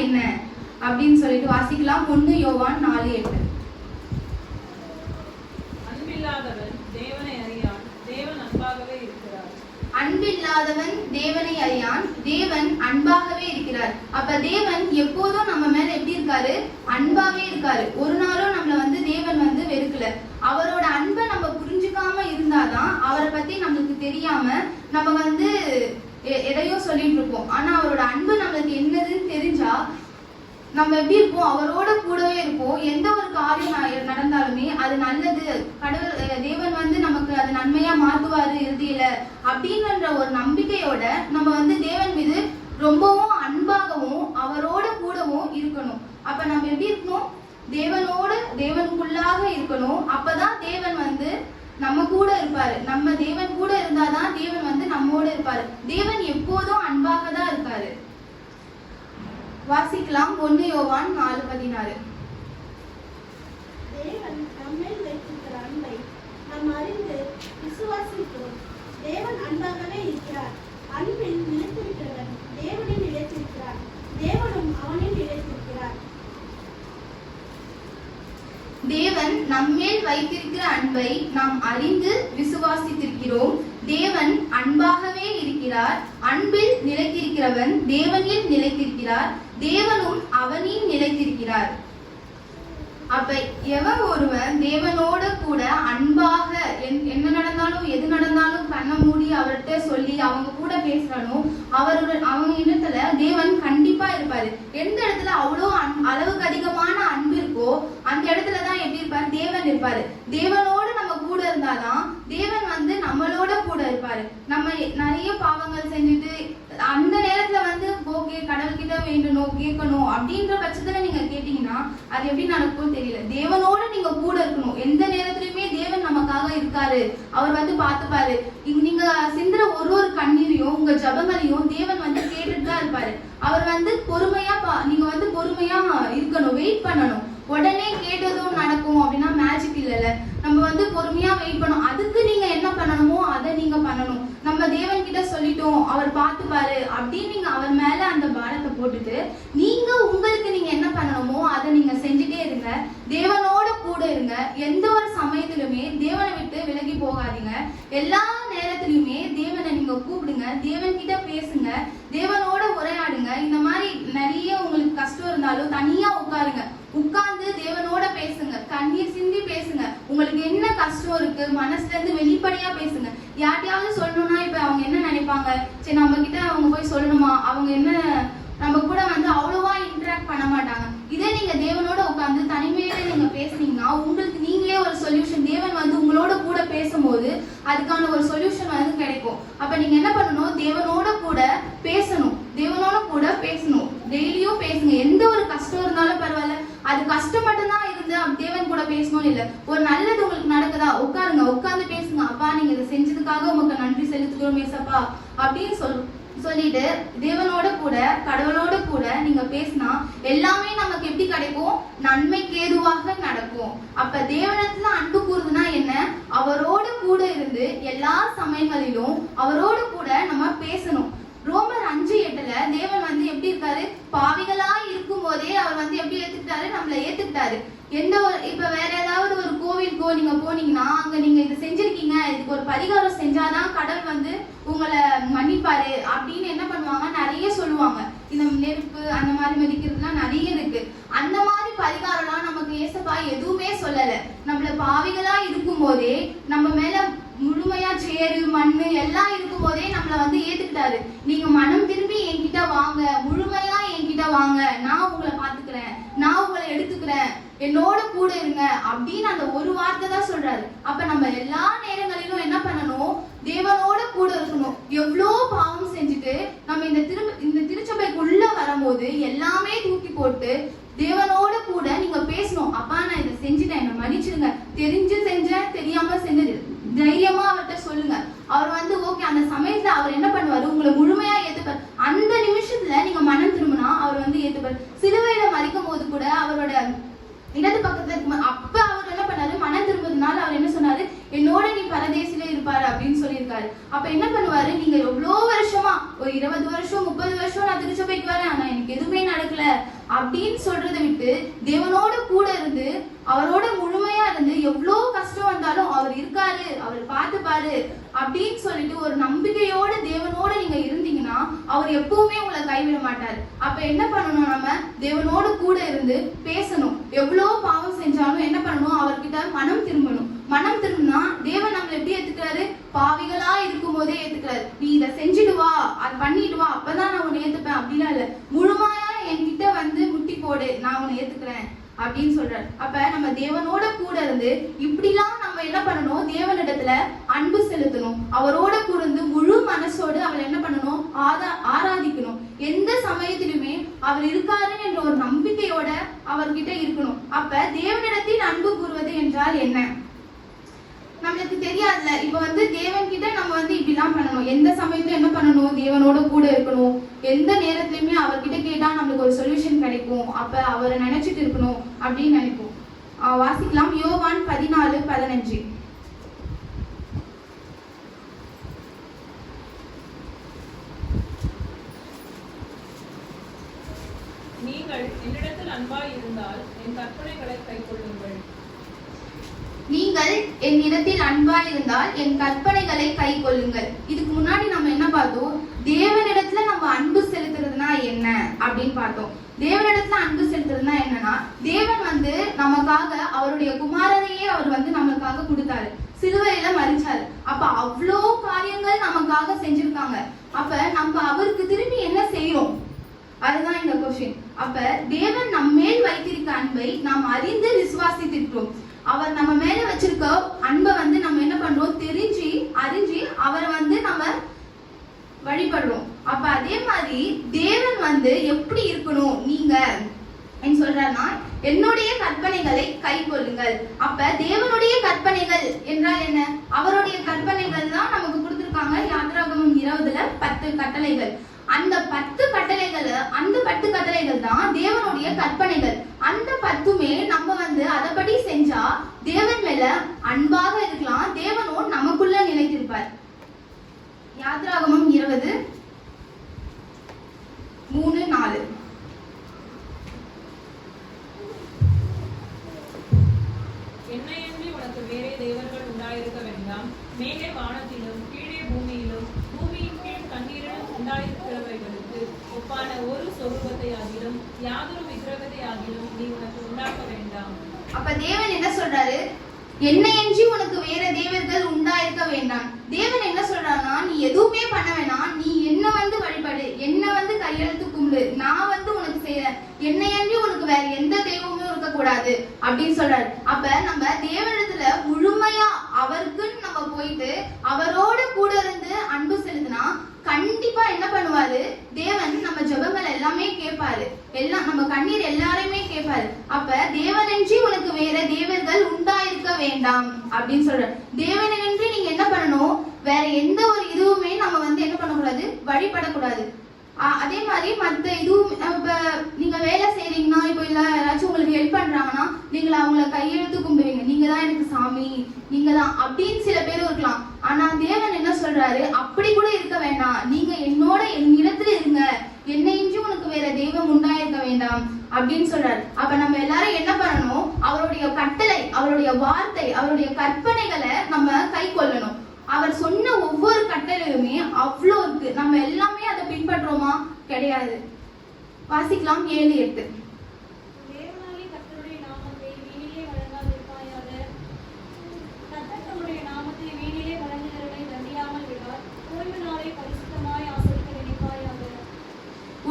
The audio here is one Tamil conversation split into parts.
என்ன அப்படின்னு சொல்லிட்டு வாசிக்கலாம். 1 யோவான் 4:8. அன்பில்லாதவன் தேவனை அறியான், தேவன் அன்பாகவே இருக்கிறார். அன்பில்லாதவன் தேவனை அறியான், தேவன் அன்பாகவே இருக்கிறார். அப்ப தேவன் எப்போதும் நம்ம மேல எப்படி இருக்காரு? அன்பாவே இருக்காரு. ஒரு நாளும் நம்மள தேவன் வெறுக்கல. அவரோட அன்பை நம்ம புரிஞ்சுக்காம இருந்தாதான் அவரை பத்தி நம்மளுக்கு தெரியாம நம்ம எதையோ சொல்லிட்டு இருப்போம். ஆனா அவரோட அன்பு நம்மளுக்கு என்னதுன்னு தெரிஞ்சா நம்ம எப்படி இருப்போம்? அவரோட கூடவே இருப்போம். எந்த ஒரு காரியம் நடந்தாலுமே அது நல்லது, கடவுள் தேவன் நமக்கு அது நன்மையா மாத்துவாரு இறுதியில அப்படின்ற ஒரு நம்பிக்கையோட நம்ம தேவன் மீது ரொம்பவும் அன்பாகவும் அவரோட கூடவும் இருக்கணும். அப்ப நம்ம எப்படி இருக்கணும்? தேவனுக்குள்ளாக இருக்கணும். அப்பதான் தேவன் நம்ம கூட இருப்பாரு. நம்ம தேவன் கூட இருந்தாதான் தேவன் நம்மோட இருப்பாரு. தேவன் எப்போதும் அன்பாக தான் இருக்காரு. வாசிக்கலாம். 1 யோவான் 4:16. தேவன் நம்மேல் வைத்திருக்கிற அன்பை நாம் அறிந்து விசுவாசிக்கிறோம். தேவன் அன்பாகவே இருக்கிறார். அன்பில் நிலைத்திருக்கிறவன் தேவனில் நிலைத்திருக்கிறார், தேவனும் அவனில் நிலைத்திருக்கிறார். தேவன் நம்மேல் வைத்திருக்கிற அன்பை நாம் அறிந்து விசுவாசித்திருக்கிறோம். தேவன் அன்பாகவே இருக்கிறார். அன்பில் நிலைத்திருக்கிறவன் தேவனில் நிலைத்திருக்கிறார், தேவனும் அவனில் நிலைத்திருக்கிறார். அப்ப எவன் ஒருவன் தேவனோட கூட அன்பாக என்ன நடந்தாலும் எது நடந்தாலும் கண்ணை மூடி அவர்கிட்ட சொல்லி அவங்க கூட பேசுறானோ அவங்க இடத்துல தேவன் கண்டிப்பா இருப்பாரு. எந்த இடத்துல அவ்வளோ அளவுக்கு அதிகமான அன்பு இருக்கோ அந்த இடத்துலதான் எப்படி இருப்பாரு? தேவன் இருப்பாரு. தேவனோட நம்ம கூட இருந்தாதான் தேவன் நம்மளோட கூட இருப்பாரு. நம்ம நிறைய பாவங்கள் செஞ்சுட்டு அந்த நேரத்துல ஓகே கடவுள்கிட்ட வேண்டணும் கேட்கணும் அப்படின்ற பட்சத்துல நீங்க கேட்டீங்கன்னா அது எப்படி நடக்கும் தெரியல. தேவனோட நீங்க கூட இருக்கணும். எந்த நேரத்திலுமே தேவன் நமக்காக இருக்காரு. அவர் பார்த்துப்பாரு. நீங்க சிந்துற ஒரு கண்ணீரையும் உங்க ஜபங்களையும் தேவன் கேட்டுட்டு தான் இருப்பாரு. அவர் பொறுமையா நீங்க பொறுமையா இருக்கணும், வெயிட் பண்ணணும். உடனே கேட்டதும் நடக்கும் அப்படின்னா மேஜிக் இல்லைல்ல. நம்ம பொறுமையா வெயிட் பண்ணணும். அதுக்கு நீங்க என்ன பண்ணணுமோ அதை நீங்க பண்ணணும். நம்ம தேவன் கிட்ட சொல்லிட்டோம், அவர் பார்த்துப்பாரு அப்படின்னு நீங்க அவர் மேல அந்த பாரத்தை போட்டுட்டு நீங்க உங்களுக்கு நீங்க என்ன பண்ணணுமோ அதை நீங்க செஞ்சுட்டே இருங்க. தேவனோட கூட இருங்க. எந்த ஒரு சமயத்திலுமே தேவனை விட்டு விலகி போகாதீங்க. எல்லா நேரத்திலுமே தேவனை நீங்க கூப்பிடுங்க, தேவன் கிட்ட பேசுங்க, தேவனோட உரையாடுங்க. இந்த மாதிரி நிறைய உங்களுக்கு கஷ்டம் இருந்தாலும் தனியா உட்கார்ந்து தேவனோட பேசுங்க, கண்ணீர் சிந்தி பேசுங்க. உங்களுக்கு என்ன கஷ்டம் இருக்கு மனசுல இருந்து வெளிப்படையா பேசுங்க. யார்ட்டையாவது சொல்லணும்னா இப்ப அவங்க என்ன நினைப்பாங்க? சரி நம்ம கிட்ட அவங்க போய் சொல்லணுமா? அவங்க என்ன நம்ம கூட அவ்வளவா இன்டராக்ட் பண்ண மாட்டாங்க. இதே நீங்க தேவனோட உட்கார்ந்து தனிமையில நீங்க பேசுனீங்கன்னா உங்களுக்கு நீங்களே ஒரு சொல்யூஷன், தேவன் உங்களோட கூட பேசும்போது அதுக்கான ஒரு சொல்யூஷன் கிடைக்கும். அப்ப நீங்க என்ன பண்ணணும்? தேவனோட கூட பேசணும், தேவனோட கூட பேசணும். டெய்லியும் பேசுங்க. எந்த ஒரு கஷ்டம் இருந்தாலும் பரவாயில்ல, அது கஷ்டம் மட்டும்தான் இருந்து தேவன் கூட பேசணும்னு இல்லை. ஒரு நல்லது உங்களுக்கு நடக்குதா, உட்கார்ந்து பேசுங்க. அப்பா நீங்க இதை செஞ்சதுக்காக உங்களுக்கு நன்றி செலுத்துகிறோம் ஏசப்பா அப்படின்னு சொல்லிட்டு தேவனோட கூட கடவுளோட கூட நீங்க பேசினா எல்லாமே நமக்கு எப்படி கிடைக்கும்? நன்மைக்கு ஏதுவாக நடக்கும். அப்ப தேவனத்துல அன்பு கூறுதுன்னா என்ன? அவரோட கூட இருந்து எல்லா சமயங்களிலும் அவரோட கூட நம்ம பேசணும். ரோமர் 5:8 தேவன் எப்படி இருக்காரு? பாவிகளா இருக்கும் போதே அவர் எப்படி ஏத்துக்கிட்டாரு? நம்மள ஏத்துக்கிட்டாரு. எந்த ஒரு இப்ப வேற ஏதாவது ஒரு கோவிலுக்கோ நீங்க போனீங்கன்னா அங்க நீங்க இதை செஞ்சிருக்கீங்க, இதுக்கு ஒரு பரிகாரம் செஞ்சாதான் கடவுள் உங்களை மன்னிப்பாரு அப்படின்னு என்ன பண்ணுவாங்க? நிறைய சொல்லுவாங்க. இந்த நெருப்பு அந்த மாதிரி மதிக்கிறதுலாம் நிறைய இருக்கு. அந்த மாதிரி பரிகாரம்லாம் நமக்கு ஏசப்பா எதுவுமே சொல்லல. நம்மள பாவிகளா இருக்கும் போதே நம்ம மேல முழுமையா சேரு மண்ணு எல்லாம் இருக்கும் போதே நம்மள ஏத்துக்கிட்டாரு. நீங்க மனம் திரும்பி என்கிட்ட வாங்க, முழுமையா என்கிட்ட வாங்க, நான் உங்களை பாத்துக்கிறேன், நான் உங்களை எடுத்துக்கிறேன், என்னோட கூட இருங்க அப்படின்னு அந்த ஒரு வார்த்தை தான் சொல்றாரு. அப்ப நம்ம எல்லா நேரங்களிலும் என்ன பண்ணணும்? தேவனோட கூட இருக்கணும். எவ்வளோ பாவம் செஞ்சுட்டு நம்ம இந்த திருச்சபைக்குள்ள வரும்போது எல்லாமே தூக்கி போட்டு தேவனோட கூட நீங்க பேசணும். அப்பா நான் இதை செஞ்சுட்டேன், என்ன மன்னிச்சிருங்க, தெரிஞ்சு செஞ்சேன், தெரியாம செஞ்சது, தைரியமா அவர்கிட்ட சொல்லுங்க. அவர் ஓகே அந்த சமயத்துல அவர் என்ன பண்ணுவாரு? உங்களை முழுமையா ஏத்துப்பார். அந்த நிமிஷத்துல நீங்க மனம் திரும்பினா அவர் ஏத்துப்பார். சிலுவையில மறிக்கும் போது கூட அவரோட இடது பக்கத்துல அப்ப அவர் என்ன பண்ணாரு? மனம் திரும்புறதுனால அவர் என்ன சொன்னாரு? என்னோட நீ பரதேசில இருப்பாரு அப்படின்னு சொல்லியிருக்காரு. அப்ப என்ன பண்ணுவாரு, நீங்க எவ்வளோ வருஷமா ஒரு 20 வருஷம் 30 வருஷம் நான் திருச்சபைக்கு வரேன், ஆனா எனக்கு எதுவுமே நடக்கல அப்படின்னு சொல்றதை விட்டு தேவனோட கூட இருந்து அவரோட முழுமையா இருந்து எவ்வளோ கஷ்டம் வந்தாலும் அவர் இருக்காரு, அவர் பார்த்துப்பாரு அப்படின்னு சொல்லிட்டு ஒரு நம்பிக்கையோட தேவனோட நீங்க இருந்தீங்கன்னா அவர் எப்பவுமே உங்களை கைவிட மாட்டாரு. அப்ப என்ன பண்ணணும், நம்ம தேவனோட கூட இருந்து பேசணும். எவ்வளோ பாவம் செஞ்சாலும் என்ன பண்ணணும், அவர்கிட்ட மனம் திரும்பணும். மனம் திரும்பினா தேவன் நம்மளை எப்படி ஏத்துக்கிறாரு, பாவிகளா இருக்கும் போதே ஏத்துக்கிறாரு. நீ இதை செஞ்சுட்டு வா, அதை பண்ணிட்டு வா, அப்பதான் நான் உன்னை ஏத்துப்பேன் அப்படின்னா இல்ல, முழுமையா என்கிட்ட வந்து முட்டி போடு, நான் உன்னை ஏத்துக்கிறேன் அப்படின்னு சொல்றாரு. அப்ப நம்ம தேவனோட கூட இருந்து இப்படிலாம் நம்ம என்ன பண்ணணும், தேவனிடத்துல அன்பு செலுத்தணும். அவரோட கூட இருந்து முழு மனசோடு அவரை என்ன பண்ணணும், ஆராதிக்கணும். எந்த சமயத்திலுமே அவர் இருக்காரு என்ற ஒரு நம்பிக்கையோட அவர்கிட்ட இருக்கணும். அப்ப தேவனிடத்தில் அன்பு கூறுவது என்றால் என்ன நம்மளுக்கு தெரியாதுல. இப்ப வந்து தேவன் கிட்ட நம்ம வந்து இப்படிலாம் பண்ணணும், எந்த சமயத்துல என்ன பண்ணணும், தேவனோட கூட இருக்கணும். எந்த நேரத்திலுமே அவர்கிட்ட கேட்டா நம்மளுக்கு ஒரு சொல்யூஷன் கிடைக்கும், அப்ப அவரை நினைச்சிட்டு இருக்கணும் அப்படின்னு நினைப்போம். வாசிக்கலாம் யோவான் 14:15. நீங்கள் என்னிடத்தில் அன்பாய் இருந்தால் என் கற்பனைகளை கைக்கொள்ளுங்கள். நீங்கள் என்னிடத்தில் அன்பாய் இருந்தால் என் கற்பனைகளை கை கொள்ளுங்கள். இதுக்கு முன்னாடி நம்ம என்ன பார்த்தோம், தேவனிடத்துல நம்ம அன்பு செலுத்துறதுனா என்ன அப்படின்னு பார்த்தோம். தேவனிடத்துல அன்பு செலுத்துறதுனா என்னன்னா, தேவன் வந்து நமக்காக அவருடைய குமாரனையே அவர் வந்து நமக்காக கொடுத்தாரு, சிலுவையில மரிச்சாரு. அப்ப அவ்வளோ காரியங்கள் நமக்காக செஞ்சிருக்காங்க. அப்ப நம்ம அவருக்கு திரும்பி என்ன செய்யறோம், அதுதான் இந்த கொஸ்டின். அப்ப தேவன் நம்ம மேல் வைத்திருக்க அன்பை நாம் அறிந்து விசுவாசித்திருக்கிறோம். அவர் நம்ம மேல வச்சிருக்க அன்பை வந்து நம்ம என்ன பண்றோம், அறிஞ்சு அவரை வந்து நம்ம வழிபடுறோம். அப்ப அதே மாதிரி தேவன் வந்து எப்படி இருக்கணும், நீங்க என்ன சொல்றாருன்னா, என்னுடைய கற்பனைகளை கை கொள்ளுங்கள். அப்ப தேவனுடைய கற்பனைகள் என்றால் என்ன, அவருடைய கற்பனைகள் தான் நமக்கு கொடுத்திருக்காங்க. யாத்திராகமம் 20ல 10 கட்டளைகள். அந்த 10 கட்டளைகள் தான் தேவனுடைய கற்பனைகள். அந்த 10மே நம்ம வந்து அதபடி செஞ்சா தேவன் மேல அன்பாக இருக்கலாம், தேவனும் நமக்குள்ள நிலைத்திருப்பார். யாத்திராகமம் 20:3-4. என்னையன்றி உனக்கு வேறே தேவர்கள் உண்டாயிருக்க வேண்டாம். மேலே வானத்திலும் கீழே பூமியிலும் பூமியின் கீழ் தண்ணீரிலும் உண்டாயிருக்கிறவைகளுக்கு ஒப்பான ஒரு சொரூபத்தை ஆகிலும் யாதொரு விக்கிரகத்தை ஆகிலும் நீ உனக்கு உண்டாக்க வேண்டாம். அப்ப தேவன் என்ன சொல்றாரு, என்னையன்றி உனக்கு வேற தேவர்கள் உண்டாயிருக்க வேண்டாம். தேவன் என்ன சொல்றாருன்னா, நீ எதுவுமே பண்ண வேணாம், நீ என்ன வந்து வழிபடு, என்ன வந்து கையெழுத்து கும்பிடு, நான் வந்து உனக்கு செய்யறேன், என்னையன்றி உனக்கு வேற எந்த தெய்வமும் இருக்கக்கூடாது அப்படின்னு சொல்றாரு. அப்ப நம்ம தேவனிடத்துல முழுமையா அவருக்குன்னு நம்ம போயிட்டு அவரோட கூட இருந்து அன்பு செலுத்தினா கண்டிப்பா என்ன பண்ணுவாரு, தேவன் நம்ம ஜெபங்கள் எல்லாமே கேட்பாரு, எல்லாம் நம்ம கண்ணீர் எல்லாரையுமே கேட்பாரு. அப்ப தேவனின்றி உனக்கு வேற தேவர்கள் உண்டாயிருக்க வேண்டாம் அப்படின்னு சொல்ற. தேவனின்றி நீங்க என்ன பண்ணணும், வேற எந்த ஒரு இதுவுமே நம்ம வந்து என்ன பண்ணக்கூடாது, வழிபடக்கூடாது. அதே மாதிரி மற்ற இதுவும், இப்ப நீங்க வேலை செய்றீங்கன்னா, இப்போ இல்ல யாராச்சும் உங்களுக்கு ஹெல்ப் பண்றாங்கன்னா நீங்க அவங்கள கையெழுத்து கும்பிடுவீங்க, நீங்க தான் எனக்கு சாமி, நீங்க தான் அப்படின்னு சில பேர் இருக்கலாம். ஆனா தேவன் என்ன சொல்றாரு, அப்படி கூட இருக்க வேண்டாம், நீங்க என்னிடத்துல இருங்க, என்னையின்றி உனக்கு வேற தெய்வம் உண்டாயிருக்க வேண்டாம் அப்படின்னு சொல்றாரு. அப்ப நம்ம எல்லாரும் என்ன பண்ணணும், அவருடைய கட்டளை, அவருடைய வார்த்தை, அவருடைய கற்பனைகளை நம்ம கை கொள்ளணும். அவர் சொன்ன ஒவ்வொரு கட்டளையுமே அவ்வளோ இருக்கு, நம்ம எல்லாமே அதை பின்பற்றோமா, கிடையாது. வாசிக்கலாம் 7-8.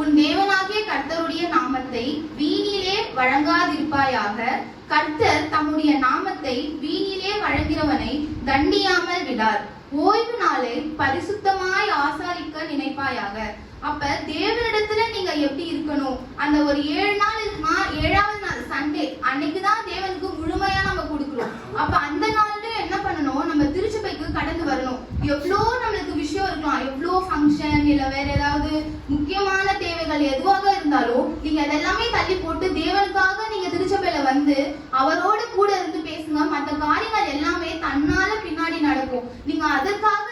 உன் தேவனாகிய கர்த்தருடைய நாமத்தை வீணிலே வழங்காதிருப்பாயாக. கர்த்தர் தம்முடைய நாமத்தை வீணிலே வழங்கிறவனை தண்டியாமல் விடார். ஓய்வு நாளை பரிசுத்தமாய் ஆசாரிக்க நினைப்பாயாக. அப்ப தேவனிடத்துல நீங்க எப்படி இருக்கணும், அந்த ஒரு 7 நாள் இருக்குன்னா 7வது நாள் சண்டே அன்னைக்குதான் தேவனுக்கு முழுமையா நம்ம கொடுக்கிறோம். அப்ப அந்த நாள்லயும் என்ன பண்ணணும், நம்ம திருச்சபைக்கு கடந்து வரணும். எவ்வளோ நம்மளுக்கு விஷயம் இருக்கலாம், எவ்வளோ ஃபங்க்ஷன் இல்ல வேற ஏதாவது முக்கியமான தேவைகள் எதுவாக இருந்தாலும் நீங்க அதெல்லாமே தள்ளி போட்டு தேவனுக்காக நீங்க திருச்சபையில வந்து அவரோட கூட இருந்து பேசுங்க. மற்ற காரியங்கள் எல்லாமே தன்னால பின்னாடி நடக்கும். நீங்க அதற்காக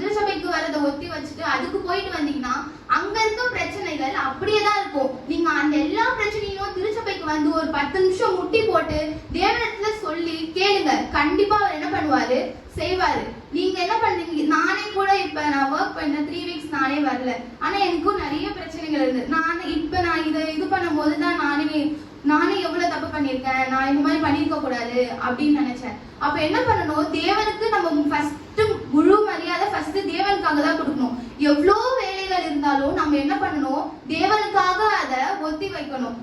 திருச்சபைக்கு வரதை ஒத்தி வச்சுட்டு அதுக்கு போயிட்டு வந்தீங்கன்னா அங்க இருக்க பிரச்சனைகள் அப்படியேதான் இருக்கும். நீங்க அந்த எல்லா பிரச்சனையும் திருச்சபைக்கு வந்து ஒரு 10 நிமிஷம் முட்டி போட்டு தேவனிடத்துல சொல்லி கேளுங்க, கண்டிப்பா அவர் என்ன பண்ணுவாரு, செய்வாரு. நீங்க என்ன பண்றீங்க, நானே கூட இப்ப நான் ஒர்க் பண்ண 3 வீக்ஸ் நானே வரல, ஆனா எனக்கும் நிறைய பிரச்சனைகள் இருந்து நான் இதை இது பண்ணும் போதுதான் நானே எவ்வளவு தப்பு பண்ணிருக்கேன், நான் இந்த மாதிரி பண்ணிருக்க கூடாது அப்படின்னு நினைச்சேன். அப்ப என்ன பண்ணணும், தேவனுக்கு நம்ம ஃபர்ஸ்ட் முழு மரியாதை ஃபர்ஸ்ட் தேவனுக்காக தான் கொடுக்கணும். எவ்வளோ வேலைகள் இருந்தாலும் நம்ம என்ன பண்ணணும், தேவனுக்காக அதை ஒத்தி வைக்கணும்.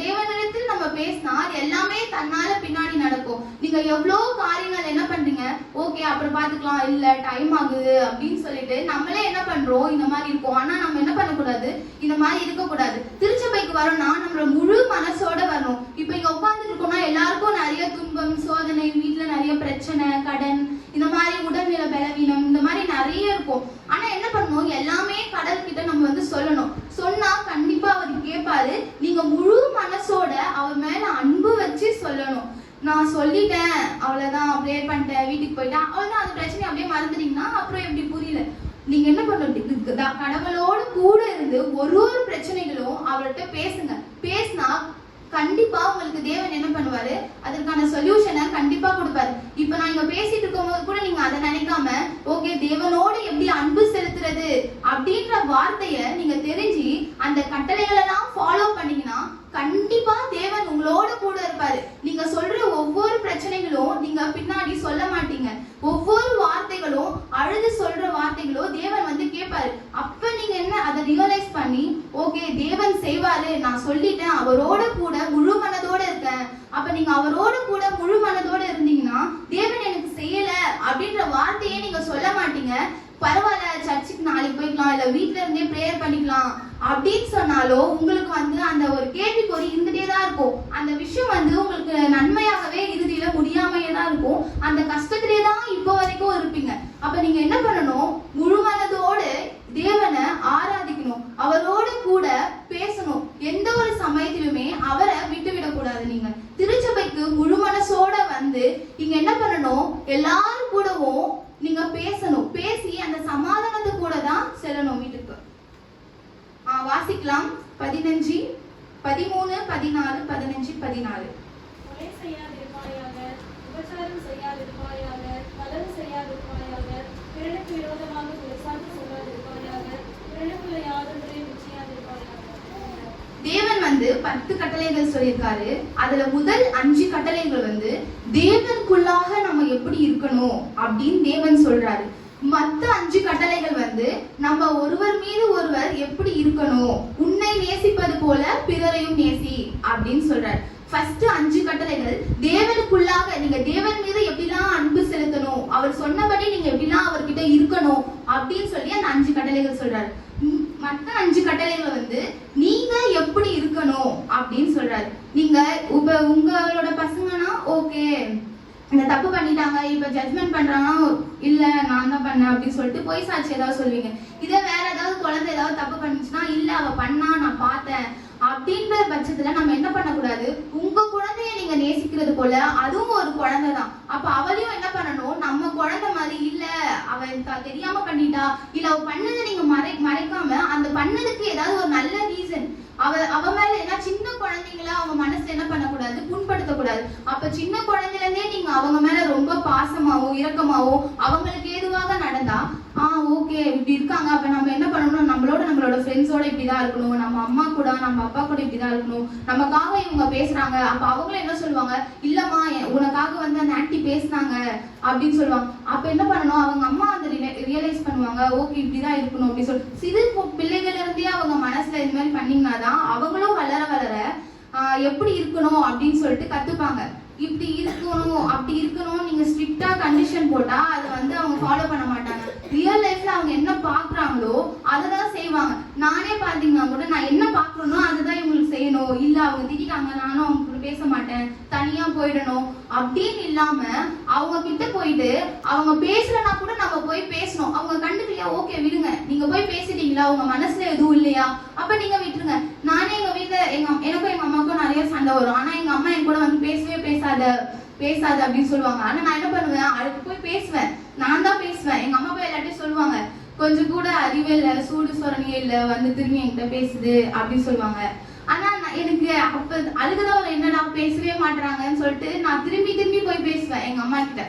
தேவனிடத்தில் நம்ம பேசினா எல்லாமே தன்னால பின்னாடி நடக்கும். நீங்க எவ்வளோ காரியங்கள் என்ன பண்றீங்க, ஓகே அப்புறம் பாத்துக்கலாம், இல்ல டைம் ஆகுது அப்படின்னு சொல்லிட்டு நம்மளே என்ன பண்றோம், இந்த மாதிரி இருக்கும். ஆனா நம்ம என்ன பண்ணக்கூடாது, இந்த மாதிரி இருக்கக்கூடாது. திருச்சபைக்கு வரோம்னா நம்மளோட முழு மனசோட வரணும். இப்ப இங்க உட்கார்ந்துட்டு இருக்கோம்னா எல்லாருக்கும் நிறைய துன்பம், சோதனை, வீட்டுல நிறைய பிரச்சனை, கடன், இந்த மாதிரி உடல்நிலை பலவீனம், இந்த மாதிரி நிறைய இருக்கும். ஆனா என்ன பண்ணணும், எல்லாமே கடவுள்கிட்ட நம்ம வந்து சொல்லணும். சொன்னா கண்டிப்பா அவர் கேட்பாரு. நீங்க முழு மனசோட அவர் மேல அன்பு வச்சு சொல்லணும். நான் சொல்லிட்டேன், அவ்வளவுதான், ப்ரேயர் பண்ணிட்டேன், வீட்டுக்கு போயிட்டேன், அவ்வளவுதான், அந்த பிரச்சனை அப்படியே மறந்துட்டீங்கன்னா அப்புறம் எப்படி புரியல. நீங்க என்ன பண்ணணும், கடவுளோட கூட இருந்து ஒரு பிரச்சனைகளும் அவர்கிட்ட பேசுங்க. பேசினா கண்டிப்பா உங்களுக்கு தேவன் என்ன பண்ணுவாரு, அதற்கான சொல்யூஷனை கண்டிப்பா கொடுப்பாரு. இப்ப நான் இங்க பேசிட்டு இருக்கும்போது கூட நீங்க அதை நினைக்காம, ஓகே தேவனோட எப்படி அன்பு செலுத்துறது அப்படின்ற வார்த்தைய நீங்க தெரிஞ்சு அந்த கட்டளைகளை எல்லாம் ஃபாலோ பண்ணீங்கன்னா கண்டிப்பா தேவன் உங்களோட கூட இருப்பாரு. நீங்க சொல்ற ஒவ்வொரு பிரச்சனைகளும் நீங்க பின்னாடி சொல்ல மாட்டீங்க. ஒவ்வொரு வார்த்தைகளும் அழுது சொல்ற வார்த்தைகளோ தேவன் வந்து கேட்பாரு. அப்ப நீங்க என்ன அதை ரியலைஸ் பண்ணி, ஓகே தேவன் செய்வாரு, நான் சொல்லிட்டேன், அவரோட கூட முழு மனதோட இருக்கேன். அப்ப நீங்க அவரோட கூட முழு மனதோட இருந்தீங்கன்னா தேவன் எனக்கு செய்யல அப்படின்ற வார்த்தையே நீங்க சொல்ல மாட்டீங்க. பரவாயில்ல, சர்ச்சுக்கு நாளைக்கு போய்க்கலாம், இல்ல வீட்டுல இருந்தே ப்ரேயர் பண்ணிக்கலாம் அப்படின்னு சொன்னாலும் உங்களுக்கு வந்து அந்த ஒரு கேள்விக்குறி இருந்துட்டே தான் இருக்கும். அந்த விஷயம் வந்து உங்களுக்கு நன்மையாகவே இறுதியில முடியாமையே தான் இருக்கும். அந்த கஷ்டத்திலே தான் இப்போ வரைக்கும் இருப்பீங்க. அப்ப நீங்க என்ன பண்ணணும், முழு மனதோடு தேவனை ஆராதிக்கணும், அவரோட கூட பேசணும். எந்த ஒரு சமயத்திலுமே அவரை விட்டுவிடக்கூடாது. நீங்க திருச்சபைக்கு முழு மனசோட வந்து நீங்க என்ன பண்ணணும், எல்லாரும் கூடவும் நீங்க பேசணும். பேசி அந்த சமாதானத்து கூட தான் செல்லணும் வீட்டுக்கு. வாசிக்கலாம் 15, 13, 14, 15, 14. கொலை செய்யாதிருப்பாயாக, விபச்சாரம் செய்யாதிருப்பாயாக, களவு செய்யாதிருப்பாயாக, பிறனுக்கு விரோதமாக குற்றச்சாட்டு சொல்லாதிருப்பாயாக, பிறனுக்குள்ள யாதொன்றையும் நிச்சயாதிருப்பாயாக. தேவன் வந்து 10 கட்டளைகள் சொல்லியிருக்காரு. அதுல முதல் 5 கட்டளைகள் வந்து தேவனுக்குள்ளாக நம்ம எப்படி இருக்கணும் அப்படின்னு தேவன் சொல்றாரு. மத்த 5 கட்டளைகள் வந்து நம்ம ஒருவர் மீது ஒருவர் எப்படி இருக்கணும், உன்னை நேசிப்பது போல பிறரையும் நேசி அப்படின்னு சொல்றாரு. ஃபர்ஸ்ட் 5 கட்டளைகள் தேவனுக்குள்ளாக நீங்க தேவன் மீது எப்படிலாம் அன்பு செலுத்தணும், அவர் சொன்னபடி நீங்க எப்படிலாம் அவர்கிட்ட இருக்கணும் அப்படின்னு சொல்லி அந்த 5 கட்டளைகள் சொல்றாரு. மற்ற 5 கட்டளைகள் வந்து நீங்க எப்படி இருக்கணும் அப்படின்னு சொல்றாரு. நீங்க உங்களோட பசங்கன்னா ஓகே இந்த தப்பு பண்ணிட்டாங்க, இப்ப ஜட்மெண்ட் பண்றாங்கன்னா இல்ல நான் தான் பண்ணேன் அப்படின்னு சொல்லிட்டு போய் சாட்சி ஏதாவது சொல்லுவீங்க. இதே வேற ஏதாவது குழந்தை ஏதாவது தப்பு பண்ணிச்சுன்னா இல்ல அவ பண்ணா நான் பார்த்தேன் அப்படின்ற பட்சத்துல நம்ம என்ன பண்ணக்கூடாது, உங்க குழந்தைய நீங்க நேசிக்கிறது போல அதுவும் ஒரு குழந்தை தான். அப்ப அவளையும் என்ன பண்ணணும், நம்ம குழந்தை மாதிரி இல்ல அவ தெரியாம பண்ணிட்டா, இல்ல அவ பண்ணதை நீங்க மறைக்காம அந்த பண்ணதுக்கு ஏதாவது ஒரு நல்ல ரீசன் அவ மேல, ஏன்னா சின்ன குழந்தைங்கள அவங்க மனசுல என்ன பண்ணக்கூடாது, புண்படுத்தக்கூடாது. அப்ப சின்ன குழந்தைல இருந்தே நீங்க அவங்க மேல ரொம்ப பாசமாவும் இரக்கமாவும் அவங்களுக்கு ஏதுவாக நடந்தா ஓகே இப்படி இருக்காங்க, அப்ப நம்ம என்ன பண்ணணும், நம்மளோட ஃப்ரெண்ட்ஸோட இப்படிதான் இருக்கணும், நம்ம அம்மா கூட நம்ம அப்பா கூட இப்படிதான் இருக்கணும், நமக்காக இவங்க பேசுறாங்க. அப்ப அவங்களும் என்ன சொல்லுவாங்க, இல்லம்மா உனக்காக வந்து அந்த ஆன்ட்டி பேசினாங்க அப்படின்னு சொல்லுவாங்க. அப்ப என்ன பண்ணணும், அவங்க அம்மா அந்த ரியலைஸ் பண்ணுவாங்க, ஓகே இப்படிதான் இருக்கணும் அப்படின்னு சொல்லி சிறு பிள்ளைகள் இருந்தே அவங்க மனசுல இது மாதிரி பண்ணீங்கன்னாதான் அவங்களும் வளர வளர எப்படி இருக்கணும் அப்படின்னு சொல்லிட்டு கத்துப்பாங்க. இப்படி இருக்கணும் அப்படி இருக்கணும் நீங்க ஸ்ட்ரிக்டா கண்டிஷன் போட்டா அதை வந்து அவங்க ஃபாலோ பண்ண மாட்டாங்க. ரியல் லைஃப்ல அவங்க என்ன பாக்குறாங்களோ அததான் செய்வாங்க. நானே பாத்தீங்கன்னா கூட நான் என்ன பாக்குறேனோ அதுதான் இவங்களுக்கு செய்யணும், இல்ல அவங்க திட்டாங்க நானும் அவங்க கூட பேச மாட்டேன் தனியா போயிடணும் அப்படின்னு இல்லாம அவங்க கிட்ட போயிட்டு அவங்க பேசலன்னா கூட நம்ம போய் பேசணும். அவங்க கண்டுக்கலையா ஓகே விடுங்க, நீங்க போய் பேசிட்டீங்களா, உங்க மனசுல எதுவும் இல்லையா, அப்ப நீங்க விட்டுருங்க. நானே எங்க வீட்டுல எனக்கும் எங்க அம்மாவுக்கும் நிறைய சண்டை வரும். ஆனா எங்க அம்மா என் கூட வந்து பேசவே பேசாத பேசாத அப்படின்னு சொல்லுவாங்க. ஆனா நான் என்ன பண்ணுவேன், அதுக்கு போய் பேசுவேன். நான் தான் பேசுவேன். எங்க அம்மா போய் எல்லாத்தையும் சொல்லுவாங்க, கொஞ்சம் கூட அறிவே இல்லை, சூடு சொரணியே இல்லை, வந்து திரும்பி என்கிட்ட பேசுது அப்படின்னு சொல்லுவாங்க. ஆனா எனக்கு அப்ப அழுகுதான் ஒரு என்னடா பேசவே மாட்டாங்கன்னு சொல்லிட்டு நான் திரும்பி திரும்பி போய் பேசுவேன் எங்க அம்மா கிட்ட.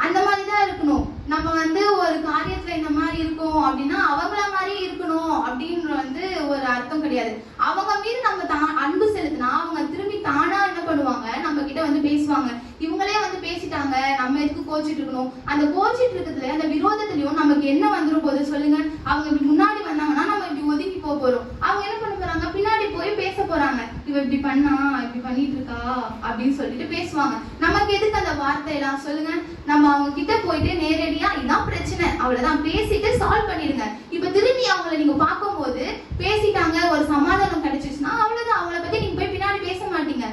அந்த மாதிரிதான் இருக்கணும். நம்ம வந்து ஒரு காரியத்துல இந்த மாதிரி இருக்கோம் அப்படின்னா அவங்கள மாதிரி இருக்கணும் அப்படின்னு ஒரு அர்த்தம் கிடையாது. அவங்க மீது நம்ம அன்பு செலுத்தினா அவங்க திரும்பி தானா என்ன பண்ணுவாங்க, நம்ம கிட்ட பேசுவாங்க. இவங்களே பேசிட்டாங்க, நம்ம எதுக்கு கோச்சிட்டு இருக்கணும்? அந்த கோச்சிட்டு இருக்கிறதுல அந்த விரோதத்திலயும் நமக்கு என்ன வந்துரும் போது சொல்லுங்க. அவங்க இப்படி முன்னாடி வந்தாங்கன்னா நம்ம இப்படி ஒதுக்கி போறோம். அவங்க என்ன பண்ண போறாங்க, பின்னாடி போய் பேச போறாங்க. இவ இப்படி பண்ணா, இப்படி பண்ணிட்டு இருக்கா அப்படின்னு சொல்லிட்டு பேசுவாங்க. நமக்கு எதுக்கு அந்த வார்த்தை எல்லாம் சொல்லுங்க. நம்ம அவங்க கிட்ட போயிட்டு நேரடியா இதான் பிரச்சனை, அவ்வளவுதான் பேசிட்டு சால்வ் பண்ணிடுங்க. இப்ப திரும்பி அவங்கள நீங்க பார்க்கும்போது பேசிட்டாங்க, ஒரு சமாதானம் கிடைச்சிச்சுன்னா அவ்வளவுதான். அவங்கள பத்தி நீங்க போய் பின்னாடி பேச மாட்டீங்க.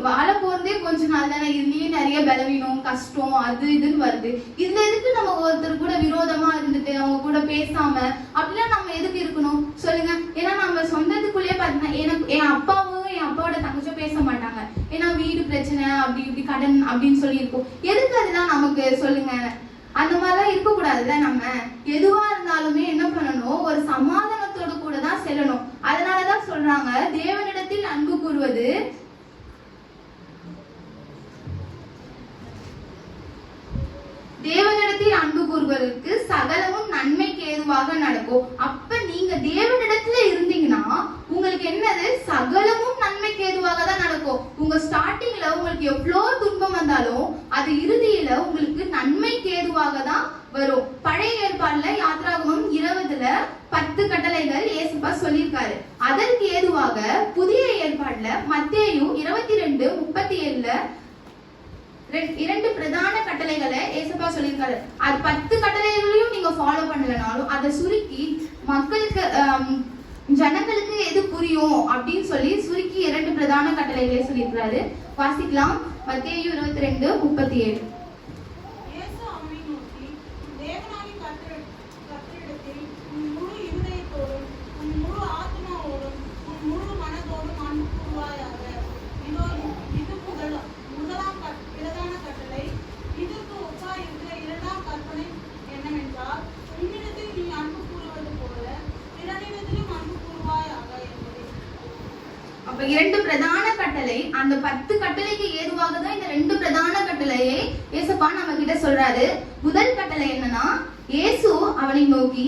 வாழ போறதே கொஞ்ச நாள் தானே, இதுலயே நிறைய பலவீனம் கஷ்டம் அது இதுன்னு வருது. இதுல எதுக்கு நம்ம ஒருத்தர் கூட விரோதமா இருந்துட்டு அவங்க கூட பேசாம அப்படிலாம் நம்ம எதுக்கு இருக்கணும் சொல்லுங்க. ஏன்னா நம்ம சொந்தத்துக்குள்ளேயே பாத்தீங்கன்னா எனக்கு என் அப்பாவும் என் அப்பாவோட தங்கச்சும் பேச மாட்டாங்க. ஏன்னா வீடு பிரச்சனை அப்படி இப்படி கடன் அப்படின்னு சொல்லி இருக்கும். எதுக்கு அதுதான் நமக்கு சொல்லுங்க. அந்த மாதிரிலாம் இருக்க கூடாதுல்ல. நம்ம எதுவா இருந்தாலுமே என்ன பண்ணணும், ஒரு சமாதானத்தோடு கூட தான் செல்லணும். அதனாலதான் சொல்றாங்க, தேவனிடத்தில் அன்பு கூறுவது தேவனிடத்தில் அன்பு கூறுவதற்கு சகலமும் நன்மைக்கு ஏதுவாக நடக்கும். அப்ப நீங்க தேவனிடத்துல இருந்தீங்கன்னா உங்களுக்கு என்னது, சகலமும் நன்மைக்கு ஏதுவாக தான் நடக்கும். உங்க ஸ்டார்டிங்ல உங்களுக்கு எவ்வளவு துன்பம் வந்தாலும் அது இறுதியில உங்களுக்கு நன்மைக்கு ஏதுவாக தான் வரும். பழைய ஏற்பாடுல யாத்ராகமம் 20ல 10 கட்டளைகள் இயேசுப்பா சொல்லியிருக்காரு. அதற்கு ஏதுவாக புதிய ஏற்பாடுல மத்தேயு 22:37ல 2 பிரதான கட்டளைகளை ஏசப்பா சொல்லியிருக்காரு. அது 10 கட்டளைகளையும் நீங்க ஃபாலோ பண்ணலனாலும் அதை சுருக்கி மக்களுக்கு ஜனங்களுக்கு எது புரியும் அப்படின்னு சொல்லி சுருக்கி 2 பிரதான கட்டளைகளை சொல்லியிருக்காரு. வாசிக்கலாம். மத்தேயு 22:37. அப்ப 2 பிரதான கட்டளை, அந்த 10 கட்டளைக்கு ஏதுவாக தான் இந்த 2 பிரதான கட்டளையை ஏசப்பா நம்ம கிட்ட சொல்றாரு. முதல் கட்டளை என்னன்னா, இயேசு அவனை நோக்கி,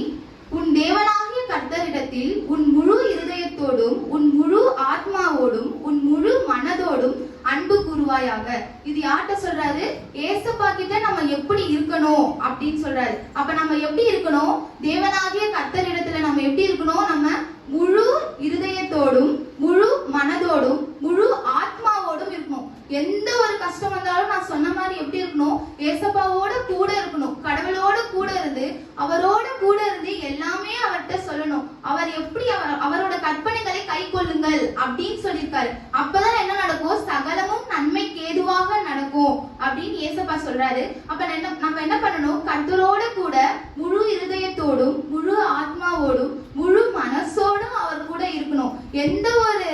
உன் தேவனாகிய கர்த்தரிடத்தில் உன் முழு இருதயத்தோடும் உன் முழு ஆத்மாவோடும் உன் முழு மனதோடும் அன்பு கூறுவாயாக. இது யார்கிட்ட சொல்றாரு, ஏசப்பா கிட்ட நம்ம எப்படி இருக்கணும் அப்படின்னு சொல்றாரு. அப்ப நம்ம எப்படி இருக்கணும், தேவனாகிய கர்த்தரிடத்துல நம்ம எப்படி இருக்கணும், நம்ம முழு இருதயத்தோடும் முழு மனதோடும் முழு ஆத்மாவோடும் இருக்கணும். எந்த ஒரு கஷ்டம் வந்தாலும் நான் சொன்ன மாதிரி எப்படி இருக்கணும், ஏசப்பாவோட கூட இருக்கணும். கடவுளோட கூட இருந்து அவரோட கூட இருந்து எல்லாமே அவர்கிட்ட சொல்லணும். அவர் எப்படி அவரோட கற்பனைகளை கை கொள்ளுங்கள் அப்படின்னு சொல்லியிருக்காரு. அப்பதான் என்ன நடக்கும், சகலமும் நன்மைக்கு ஏதுவாக நடக்கும் அப்படின்னு ஏசப்பா சொல்றாரு. அப்ப நம்ம என்ன பண்ணணும், கர்த்தரோட கூட முழு இருதயத்தோடும் முழு ஆத்மாவோடும் முழு மனசோடும் அவர் கூட இருக்கணும். எந்த ஒரு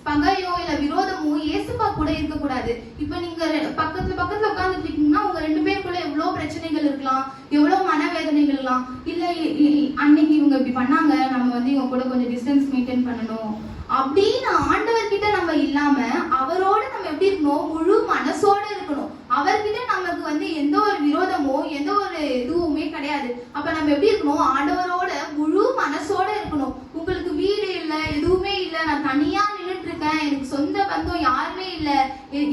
பகையோ இல்ல விரோதமோ ஏசப்பா கூட இருக்க கூடாது. இப்ப நீங்க பக்கத்துல உட்கார்ந்துட்டு இருக்கீங்கன்னா உங்க 2 பேருக்குள்ள எவ்வளவு பிரச்சனைகள் இருக்கலாம், எவ்வளவு மனவேதனைகள் இருக்கலாம். இல்ல அன்னைக்கு இவங்க இப்படி பண்ணாங்க, நம்ம இவங்க கூட கொஞ்சம் டிஸ்டன்ஸ் மெயின்டைன் பண்ணணும் அப்படின்னு ஆண்டவர்கிட்ட நம்ம இல்லாம அவரோட நம்ம எப்படி இருக்கணும், முழு மனசோட இருக்கணும். அவர்கிட்ட நமக்கு எந்த ஒரு விரோதமோ எந்த ஒரு இதுவுமே கிடையாது. அப்ப நம்ம எப்படி இருக்கணும், ஆண்டவரோட முழு மனசோட இருக்கணும். உங்களுக்கு வீடு இல்ல, எதுவுமே இல்ல, நான் தனியா நின்றுட்டு இருக்கேன், எனக்கு சொந்த பந்தம் யாருமே இல்ல,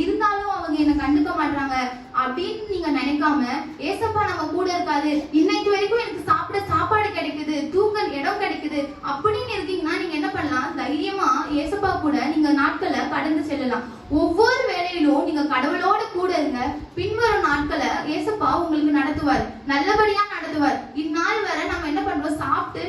இருந்தாலும் அவங்க என்ன கண்டுக்க மாட்டாங்க அப்படின்னு நீங்க நினைக்காம, ஏசப்பா நம்ம கூட இருக்காது, இன்னைக்கு வரைக்கும் எனக்கு சாப்பிட சாப்பாடு கிடைக்குது, தூங்க இடம் கிடைக்குது அப்படின்னு இருக்கீங்கன்னா நீங்க என்ன பண்ணலாம், தைரியமா ஏசப்பா கூட நீங்க நாட்களை கடந்து செல்லலாம். ஒவ்வொரு வேலையிலும் நீங்க கடவுளோட கூட இருங்க. பின்வரும் நாட்களை ஏசப்பா உங்களுக்கு நடத்துவார், நல்லபடியா நடத்துவார். இந்நாள் வரை நம்ம என்ன பண்றோம், சாப்பிட்டு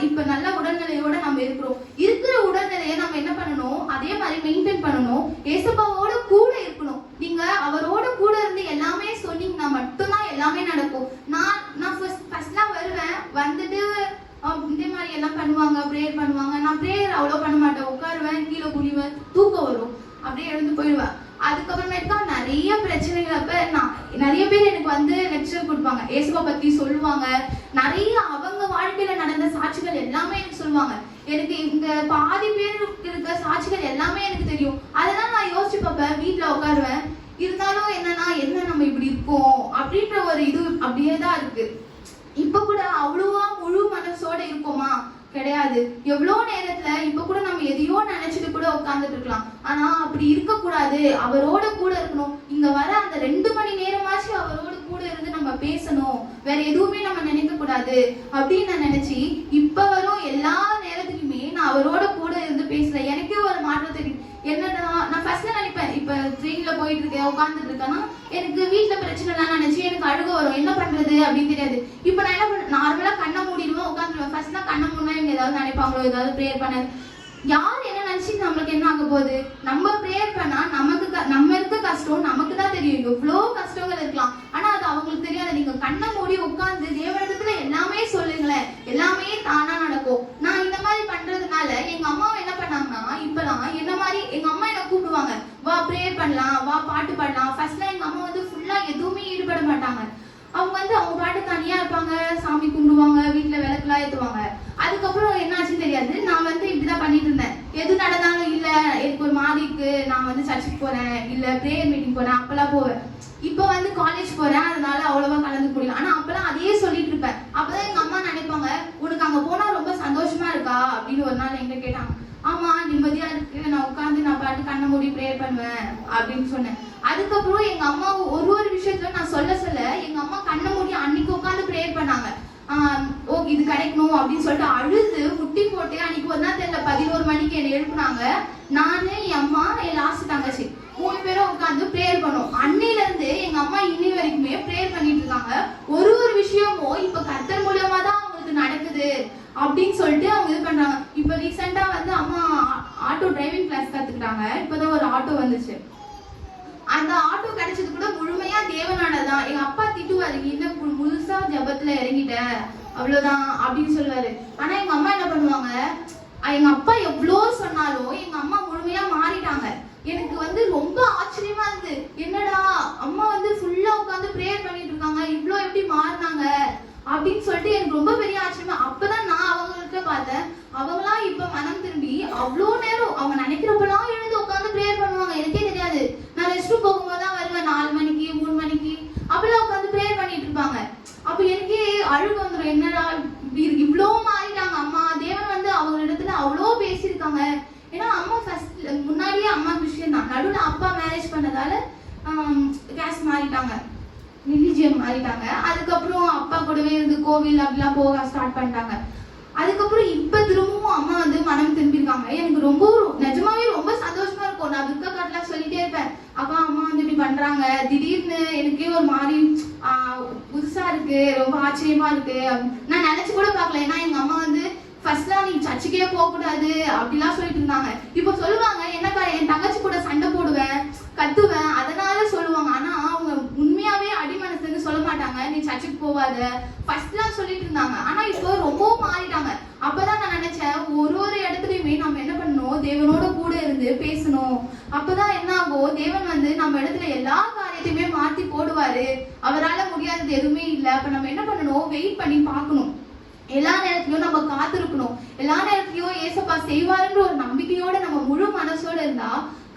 இப்ப நல்ல உடல்நிலையோட நம்ம இருக்கிறோம். இருக்கிற உடல்நிலையை நம்ம என்ன பண்ணணும், அதே மாதிரி மெயின்டைன் பண்ணணும். ஏசப்பாவோட கூட இருக்கணும். நீங்க அவரோட கூட இருந்து எல்லாமே சொன்னீங்கன்னா மட்டும்தான் எல்லாமே நடக்கும். நான் ஃபர்ஸ்ட்லாம் வருவேன், வந்துட்டு இதே மாதிரி எல்லாம் பண்ணுவாங்க, ப்ரேயர் பண்ணுவாங்க. நான் ப்ரேயர் அவ்வளோ பண்ண மாட்டேன், உட்காருவேன், கீழே குடிவேன், தூக்கம் வரும், அப்படியே எழுந்து போயிடுவேன். அதுக்கப்புறமேட்டுக்கா நிறைய பிரச்சனைகள். அப்ப நான் நிறைய பேர் எனக்கு வந்து லெக்சர் கொடுப்பாங்க, இயேசுவை பத்தி சொல்லுவாங்க. நிறைய அவங்க வாழ்க்கையில நடந்த சாட்சிகள் எல்லாமே எனக்கு சொல்லுவாங்க. எனக்கு இங்க பாதி பேர் இருக்க சாட்சிகள் எல்லாமே எனக்கு தெரியும். அதெல்லாம் நான் யோசிச்சு பார்ப்பேன், வீட்டுல உட்காருவேன். இருந்தாலும் என்னன்னா என்ன நம்ம இப்படி இருக்கோம் அப்படின்ற ஒரு இது அப்படியே தான் இருக்கு. இப்ப கூட அவ்வளவா முழு மனசோட இருக்கோமா? கிடையாது. எவ்வளோ நேரத்துல இப்ப கூட நம்ம எதையோ நினைச்சிட்டு கூட உட்கார்ந்துட்டு இருக்கலாம். ஆனா அப்படி இருக்க கூடாது, அவரோட கூட இருக்கணும். இங்க வர அந்த 2 மணி நேரமாச்சு அவரோட கூட இருந்து நம்ம பேசணும், வேற எதுவுமே நம்ம நினைக்க கூடாது அப்படின்னு நான் நினைச்சு இப்ப வரும் எல்லா நேரத்துக்குமே நான் அவரோட கூட இருந்து பேசுறேன். எனக்கே ஒரு மாற்றம் தெரியும். என்னன்னா நான் ஃபர்ஸ்ட்ல நினைப்பேன், இப்ப ட்ரெயின்ல போயிட்டு இருக்கேன், உட்காந்துட்டு இருக்கேன்னா எனக்கு வீட்டுல பிரச்சனை எல்லாம் நினைச்சு எனக்கு அழுக வரும், என்ன பண்றது அப்படின்னு தெரியாது. இப்ப நான் என்ன பண்ண, நார்மலா கண்ணை மூடிடுவேன், உட்காந்துருவேன். ஃபர்ஸ்ட்ல கண்ணை மூடினா இவங்க ஏதாவது நினைப்பாங்களோ, ஏதாவது ப்ரேயர் பண்ண, யார் என்ன நினைச்சு நம்மளுக்கு என்ன ஆக போகுது? நம்ம ப்ரேயர் பண்ணா நம்ம இருக்க கஷ்டம் நமக்கு தான் தெரியும். எவ்வளோ கஷ்டங்கள் இருக்கலாம், ஆனா அது அவங்களுக்கு தெரியாது. நீங்க கண்ணை மூடி உட்கார்ந்து தேவனிடத்துல எல்லாமே சொல்லுங்களேன், எல்லாமே தானா நடக்கும். நான் இந்த மாதிரி பண்றதுனால எங்க அம்மாவை என்ன பண்ணாங்கன்னா, இப்பெல்லாம் என்ன மாதிரி எங்க அம்மா என்ன கூப்பிடுவாங்க, வா ப்ரேயர் பண்ணலாம், வா பாட்டு பாடலாம். ஃபர்ஸ்ட்ல எங்க அம்மா வந்து ஃபுல்லா எதுவுமே ஈடுபட மாட்டாங்க. அவங்க வந்து அவங்க பாட்டு தனியா இருப்பாங்க, சாமி கும்பிடுவாங்க, வீட்டுல விளக்குலாம் ஏத்துவாங்க. அதுக்கப்புறம் என்னாச்சுன்னு தெரியாது. நான் வந்து இப்படிதான் பண்ணிட்டு இருந்தேன். எது நடந்தாலும் இல்ல எனக்கு ஒரு மாதிரி இருக்கு, நான் வந்து சர்ச்சுக்கு போறேன், இல்ல பிரேயர் மீட்டிங் போறேன், அப்பெல்லாம் போவேன். இப்ப வந்து காலேஜ் போறேன், அதனால அவ்வளவா கலந்து முடியல. ஆனா அப்பெல்லாம் அதையே சொல்லிட்டு இருப்பேன். அப்பதான் எங்க அம்மா நினைப்பாங்க, உனக்கு அங்க போனா ரொம்ப சந்தோஷமா இருக்கா அப்படின்னு ஒரு நாள் என்கிட்ட கேட்டாங்க. ஆமா, நிம்மதியா இருக்கு, நான் உட்காந்து நான் பாட்டு கண்ணை மூடி ப்ரேயர் பண்ணுவேன் அப்படின்னு சொன்னேன். அதுக்கப்புறம் எங்க அம்மா ஒரு விஷயத்துல நான் சொல்ல எங்க அம்மா கண்ணை மூடி அன்னைக்கு உட்காந்து ப்ரேயர் பண்ணாங்க. ஓ இது கிடைக்கணும் அப்படின்னு சொல்லிட்டு அழுது முட்டி போட்டு அன்னைக்கு ஒரு நாள் தெரியல 11 மணிக்கு என்னை எழுப்புனாங்க. நானு, என் அம்மா, என் லாஸ்ட் தங்கச்சி 3 பேரும் உட்காந்து ப்ரேயர் பண்ணோம். அன்னையில இருந்து எங்க அம்மா இன்னி வரைக்குமே ப்ரேயர் பண்ணிட்டு இருக்காங்க. ஒரு விஷயமும் இப்ப கர்த்தர் மூலமா தான் அவங்களுக்கு நடக்குது அப்படின்னு சொல்லிட்டு அவங்க இது பண்றாங்க. இப்ப ரீசெண்டா வந்து அம்மா ஆட்டோ டிரைவிங் கிளாஸ் கத்துக்கிட்டாங்க. இப்பதான் ஒரு ஆட்டோ வந்துச்சு. அந்த ஆட்டோ கிடைச்சது கூட முழுமையா தேவனானதான். எங்க அப்பா திட்டுவாரு, இன்னும் முழுசா ஜபத்துல இறங்கிட்ட அவ்வளவுதான் அப்படின்னு சொல்லுவாரு. ஆனா எங்க அம்மா என்ன பண்ணுவாங்க, எங்க அப்பா எவ்வளோ சொன்னாலும் எங்க அம்மா முழுமையா மாறிட்டாங்க. எனக்கு வந்து ரொம்ப ஆச்சரியமா இருந்து, என்னடா அம்மா வந்து ஃபுல்லா உட்காந்து ப்ரேயர் பண்ணிட்டு இருக்காங்க, இவ்வளோ எப்படி மாறினாங்க அப்படின்னு சொல்லிட்டு எனக்கு ரொம்ப பெரிய ஆச்சரியமா. அப்பதான் நான் அவங்களுக்கு பார்த்தேன், அவங்களாம் இப்ப மனம் திரும்பி அவ்வளோ நேரம் அவங்க நினைக்கிறப்பெல்லாம் எழுந்து உட்காந்து ப்ரேயர் பண்ணுவாங்க. எனக்கே தெரியாது, நான் ரெஸ்ட் ரூம் போகும்போது தான் வருவேன், 4 மணிக்கு 3 மணிக்கு அப்பெல்லாம் உட்காந்து ப்ரேயர் பண்ணிட்டு இருப்பாங்க. அப்ப எனக்கே அழுகு வந்துடும், என்னடா இவ்வளோ மாறிட்டாங்க அம்மா. தேவன் வந்து அவங்க இடத்துல அவ்வளோ பேசியிருக்காங்க. ஏன்னா அம்மா ஃபர்ஸ்ட் முன்னாடியே அம்மா கிறிஸ்டியன் தான், நடுவில் அப்பா மேரேஜ் பண்ணதால கேஸ்ட் மாறிட்டாங்க, ரிலிஜியன் மாறிட்டாங்க. அதுக்கப்புறம் அப்பா கூடவே இருந்து கோவில் அப்படிலாம் போக ஸ்டார்ட் பண்ணிட்டாங்க. அதுக்கப்புறம் இப்ப திரும்பவும் அம்மா வந்து மனம் திரும்பியிருக்காங்க. எனக்கு ரொம்ப நிஜமாவே ரொம்ப சந்தோஷமா இருக்கும். நான் துக்க காட்டலாம் சொல்லிட்டே இருப்பேன், அக்கா அம்மா வந்து இப்படி பண்றாங்க, திடீர்னு எனக்கே ஒரு மாதிரி புதுசா இருக்கு, ரொம்ப ஆச்சரியமா இருக்கு. நான் நினைச்சு கூட பார்க்கல. ஏன்னா எங்க அம்மா வந்து ஃபர்ஸ்ட்லாம் நீ சர்ச்சுக்கே போக கூடாது அப்படிலாம் சொல்லிட்டு இருந்தாங்க. இப்போ சொல்லுவாங்க, என்னக்கா என் தங்கச்சி கூட சண்டை போடுவேன், கத்துவேன், அதனால சொல்லுவாங்க. ஆனா அவங்க உண்மையாவே அடிமனசுன்னு சொல்ல மாட்டாங்க, நீ சர்ச்சுக்கு போவாத ஃபர்ஸ்ட்லாம் சொல்லிட்டு இருந்தாங்க. ஆனா இப்போ ரொம்பவும் மாறிட்டாங்க. அப்பதான் நான் நினைச்சேன், ஒரு இடத்துலயுமே நம்ம என்ன பண்ணணும், தேவனோட கூட இருந்து பேசணும். அப்பதான் என்ன ஆகும், தேவன் வந்து நம்ம இடத்துல எல்லா காரியத்தையுமே மாத்தி போடுவாரு. அவரால முடியாதது எதுவுமே இல்லை. அப்ப நம்ம என்ன பண்ணணும், வெயிட் பண்ணி பார்க்கணும். எல்லா நேரத்திலயும் நம்ம காத்திருக்கணும். எல்லா நேரத்திலயும் ஏசப்பா செய்வாருன்ற ஒரு நம்பிக்கையோட நம்ம முழு மனசோட இருந்தா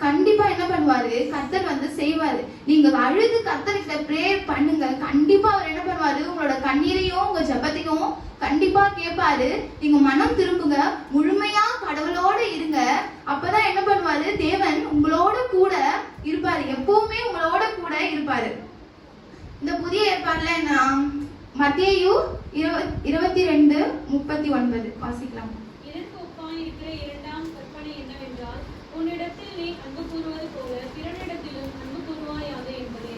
கண்டிப்பா என்ன பண்ணுவாரு, கர்த்தர் வந்து செய்வாரு. நீங்க அழுது கர்த்தர்கிட்ட ப்ரேயர் பண்ணுங்க, கண்டிப்பா அவர் என்ன பண்ணுவாரு, உங்களோட கண்ணீரையும் உங்க ஜெபத்தையும் கண்டிப்பா கேட்பாரு. நீங்க மனம் திரும்புங்க, முழுமையா கடவுளோட இருங்க. அப்பதான் என்ன பண்ணுவாரு, தேவன் உங்களோட கூட இருப்பாரு, எப்பவுமே உங்களோட கூட இருப்பாரு. இந்த புதிய ஏற்பாடுல என்ன, மத்தேயு 22:39 வாசிக்கலாம். இதற்கு ஒப்பாயிருக்கிற 2ஆம் கற்பனை என்னவென்றால், உன்னிடத்தில் நீ அன்பு கூறுவது போல பிறனிடத்திலும் அன்பு கூறுவாயாக என்பதே.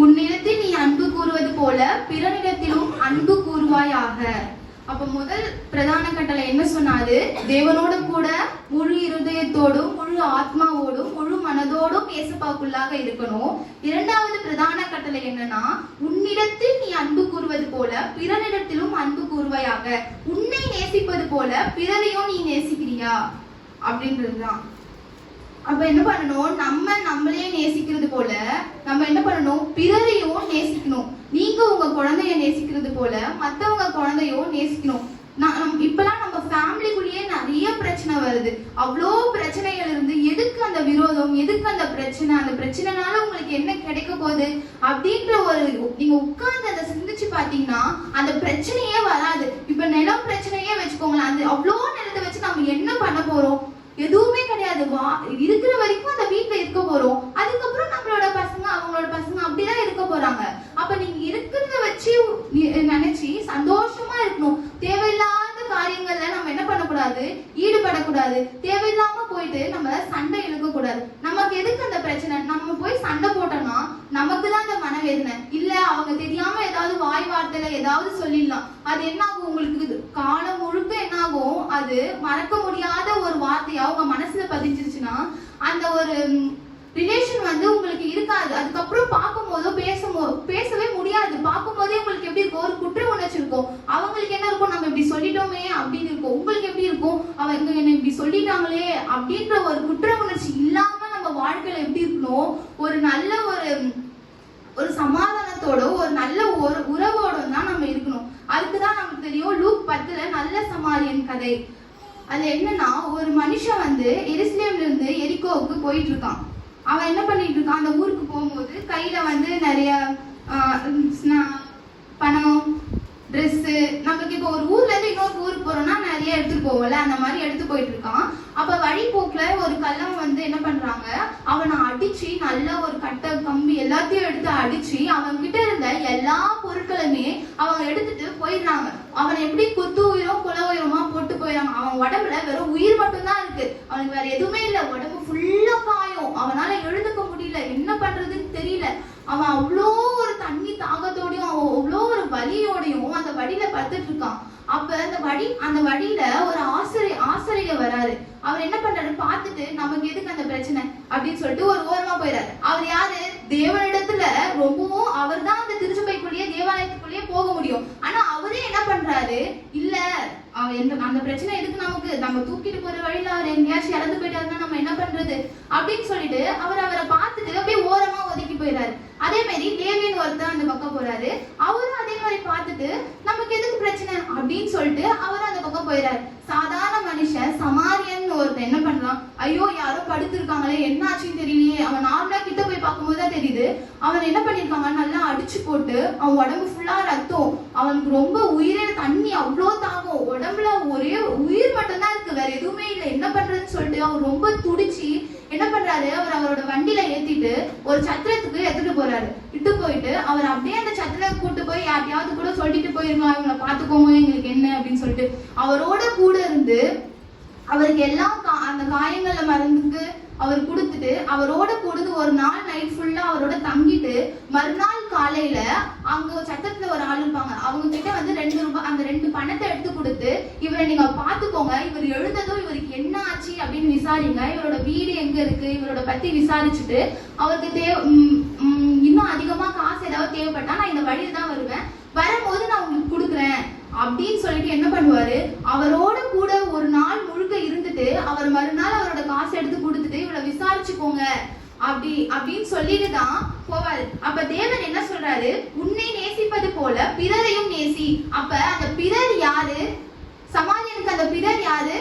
உன்னிடத்தில் நீ அன்பு கூறுவது போல பிறனிடத்திலும் அன்பு கூறுவாயாக. அப்ப முதல் பிரதான கட்டளை என்ன சொன்னாரு, தேவனோட கூட முழு இருதயத்தோடும் முழு ஆத்மாவோடும் முழு மனதோடும் ஏசப்பாக்குள்ளாக இருக்கணும். 2வது பிரதான கட்டளை என்னன்னா, உன்னிடத்தில் நீ அன்பு கூறுவது போல பிறனிடத்திலும் அன்பு கூறுவாயாக. உன்னை நேசிப்பது போல பிறரையும் நீ நேசிக்கிறியா அப்படின்றதுதான். அப்ப என்ன பண்ணணும், நம்மளே நேசிக்கிறது போல நம்ம என்ன பண்ணணும், பிறரையும் நேசிக்கணும். நீங்க உங்க குழந்தைய நேசிக்கிறது போல மத்தவங்க குழந்தையும் நேசிக்கணும். இப்பெல்லாம் நம்ம ஃபேமிலிக்குள்ளேயே நிறைய பிரச்சனை வருது. அவ்வளோ பிரச்சனைகள் இருந்து எதுக்கு அந்த விரோதம், எதுக்கு அந்த பிரச்சனை, அந்த பிரச்சனைனால உங்களுக்கு என்ன கிடைக்க போகுது அப்படின்ற ஒரு நீங்க உட்கார்ந்து அதை சிந்திச்சு பாத்தீங்கன்னா அந்த பிரச்சனையே வராது. இப்ப நிலம் பிரச்சனையே வச்சுக்கோங்களேன், அந்த அவ்வளோ நிலத்தை வச்சு நம்ம என்ன பண்ண போறோம், எதுவுமே கிடையாது. இருக்கிற வரைக்கும் அந்த வீட்டுல இருக்க போறோம். அதுக்கப்புறம் நம்மளோட பசங்க அவங்களோட பசங்க அப்படிதான் இருக்க போறாங்க. அப்ப நீங்க இருக்கிறத வச்சு நினைச்சு சந்தோஷமா இருக்கணும். தேவையில்லாத காரியங்கள்ல நம்ம என்ன பண்ணக்கூடாது, ஈடுபடக்கூடாது. தேவையில்லாம போயிட்டு நம்ம சண்டை இழுக்க கூடாது. நமக்கு எதுக்கு அந்த பிரச்சனை, நம்ம போய் சண்டை போட்டோம்னா நமக்கு தான் அந்த மனவேதனை. இல்ல அவங்க தெரியாம ஏதாவது வாய் வார்த்தையில ஏதாவது சொல்லிடலாம். அது என்ன ஆகும், உங்களுக்கு காலம் முழுக்க என்ன ஆகும், அது மறக்க முடியாத ஒரு வார்த்தையா உங்க மனசுல பதிஞ்சிருச்சுன்னா அந்த ஒரு ரிலேஷன் வந்து உங்களுக்கு இருக்காது. அதுக்கப்புறம் பார்க்கும்போதோ பேசவே முடியாது. பார்க்கும் போதே உங்களுக்கு எப்படி இருக்கும், ஒரு குற்ற உணர்ச்சி இருக்கும். அவங்களுக்கு என்ன இருக்கும், நம்ம இப்படி சொல்லிட்டோமே அப்படின்னு இருக்கும். உங்களுக்கு எப்படி இருக்கும், அவங்க என்ன இப்படி சொல்லிட்டாங்களே அப்படின்ற ஒரு குற்ற உணர்ச்சி இல்லாம நம்ம வாழ்க்கையில எப்படி இருக்கணும், ஒரு நல்ல ஒரு சமாதானத்தோட ஒரு நல்ல ஒரு உறவோட தான் நம்ம இருக்கணும். அதுக்குதான் நமக்கு தெரியும் லூக் 10 நல்ல சமாரியன் கதை. அது என்னன்னா, ஒரு மனுஷன் வந்து எருசலேம்ல இருந்து எரிகோவுக்கு போயிட்டு இருக்கான். அவன் என்ன பண்ணிட்டு இருக்கான், அந்த ஊருக்கு போகும்போது கையில வந்து நிறைய பணம், ட்ரெஸ், நமக்கு இப்போ ஒரு ஊர்ல இருந்து இன்னொரு ஊருக்கு போறோம்னா நிறைய எடுத்துட்டு போவோம்ல, அந்த மாதிரி எடுத்து போயிட்டு இருக்கான். அப்ப வழிபோக்குல ஒரு கள்ளம் வந்து என்ன பண்றாங்க, அவனை அடிச்சு நல்ல ஒரு கட்டை கம்பி எல்லாத்தையும் எடுத்து அடிச்சு அவன் கிட்ட இருந்த எல்லா பொருட்களுமே அவங்க எடுத்துட்டு போயிடுறாங்க. அவனை எப்படி குத்து உயிரும் குல உயிரமா போட்டு போயிடறாங்க. அவன் உடம்புல வெறும் உயிர் மட்டும்தான் இருக்கு, அவனுக்கு வேற எதுவுமே இல்லை. உடம்பு ஃபுல்லா காயம், அவனால எழுதுக்க முடியல, என்ன பண்றதுன்னு தெரியல. அவன் அவ்வளோ ஒரு தண்ணி தாகத்தோடையும் அவ்வளோ ஒரு வலியோடையும் அந்த வழியில படுத்துட்டு இருக்கான். அப்ப அந்த வழியில ஒரு ஆசிரியர் வராரு. அவர் என்ன பண்றாரு, பார்த்துட்டு நமக்கு எதுக்கு அந்த பிரச்சனை அப்படின்னு சொல்லிட்டு ஒரு ஓரமா போயிடாரு. அவர் யாரு, தேவனிடத்துல ரொம்பவும் அவர் தான் அந்த திருச்சபைக்குள்ளேயே தேவாலயத்துக்குள்ளேயே போக முடியும். ஆனா அவரே என்ன பண்றாரு, இல்ல அந்த பிரச்சனை எதுக்கு நமக்கு, நம்ம தூக்கிட்டு போற வழியில அவர் எங்கேயாச்சும் இறந்து போயிட்டாருன்னா நம்ம என்ன பண்றது அப்படின்னு சொல்லிட்டு அவரை பார்த்துட்டு அப்படியே ஓரமா ஒதுக்கி போயிடாரு. அதே மாதிரி லேவியன் ஒருத்தர் அந்த பக்கம் போறாரு. அவரும் அதே மாதிரி பார்த்துட்டு நமக்கு எதுக்கு பிரச்சனை அப்படின்னு சொல்லிட்டு அவரும் அந்த பக்கம் போயிடாரு. சாதாரண மனுஷன் சமாரியன் ஒருத்தர் என்ன பண்ணலாம், ஐயோ யாரோ படுத்திருக்காங்களே என்ன ஆச்சுன்னு தெரியலையே, அவன் நார்மலா கிட்ட போய் பார்க்கும்போது தான் தெரியுது அவன் என்ன பண்ணிருக்காங்க, நல்லா அடிச்சு போட்டு அவன் உடம்பு ஃபுல்லா ரத்தம், அவனுக்கு ரொம்ப உயிரே தண்ணி அவ்வளோ தாகும், உடம்புல ஒரே உயிர் மட்டும்தான் இருக்கு, வேற எதுவுமே இல்லை, என்ன பண்றதுன்னு சொல்லிட்டு அவர் ரொம்ப துடிச்சு என்ன பண்றாரு, அவரோட வண்டியில ஏத்திட்டு ஒரு சத்திரத்துக்கு எடுத்துட்டு போறாரு. இட்டு போயிட்டு அவர் அப்படியே அந்த சத்திரத்தை கூட்டு போய் யாரையாவது கூட சொல்லிட்டு போயிருக்கலாம், இவங்களை பாத்துக்கோங்க எங்களுக்கு என்ன அப்படின்னு சொல்லிட்டு அவரோட கூட இருந்து அவருக்கு எல்லாம் அந்த காயங்கள்ல மருந்துக்கு அவர் கொடுத்துட்டு அவரோட கொடுத்து ஒரு நாள் நைட் ஃபுல்லா அவரோட தங்கிட்டு மறுநாள் காலையில அங்க சட்டத்துல ஒரு ஆள் இருப்பாங்க, அவங்க கிட்ட வந்து 2 ரூபாய் அந்த 2 பணத்தை எடுத்து கொடுத்து இவரை நீங்க பாத்துக்கோங்க, இவர் எழுந்ததும் இவருக்கு என்ன ஆச்சு அப்படின்னு விசாரிங்க, இவரோட வீடு எங்க இருக்கு இவரோட பத்தி விசாரிச்சுட்டு அவருக்கு இன்னும் அதிகமா காசு ஏதாவது தேவைப்பட்டா நான் இந்த வழியில தான் வருவேன், வரும்போது நான் உங்களுக்கு கொடுக்குறேன் அப்படின்னு சொல்லிட்டு என்ன பண்ணுவாரு, அவரோட கூட ஒரு நாள் முழுக்க இருந்துட்டு அவர் மறுநாள் அவரோட காசு எடுத்து கொடுத்துட்டு இவ்வளவு விசாரிச்சுக்கோங்க அப்படின்னு சொல்லிட்டு தான் போவாரு. அப்ப தேவன் என்ன சொல்றாரு, உன்னை நேசிப்பது போல பிறரையும் நேசி. அப்ப அந்த பிறர் யாரு, சமாரியனுக்கு அந்த பிறர் யாரு,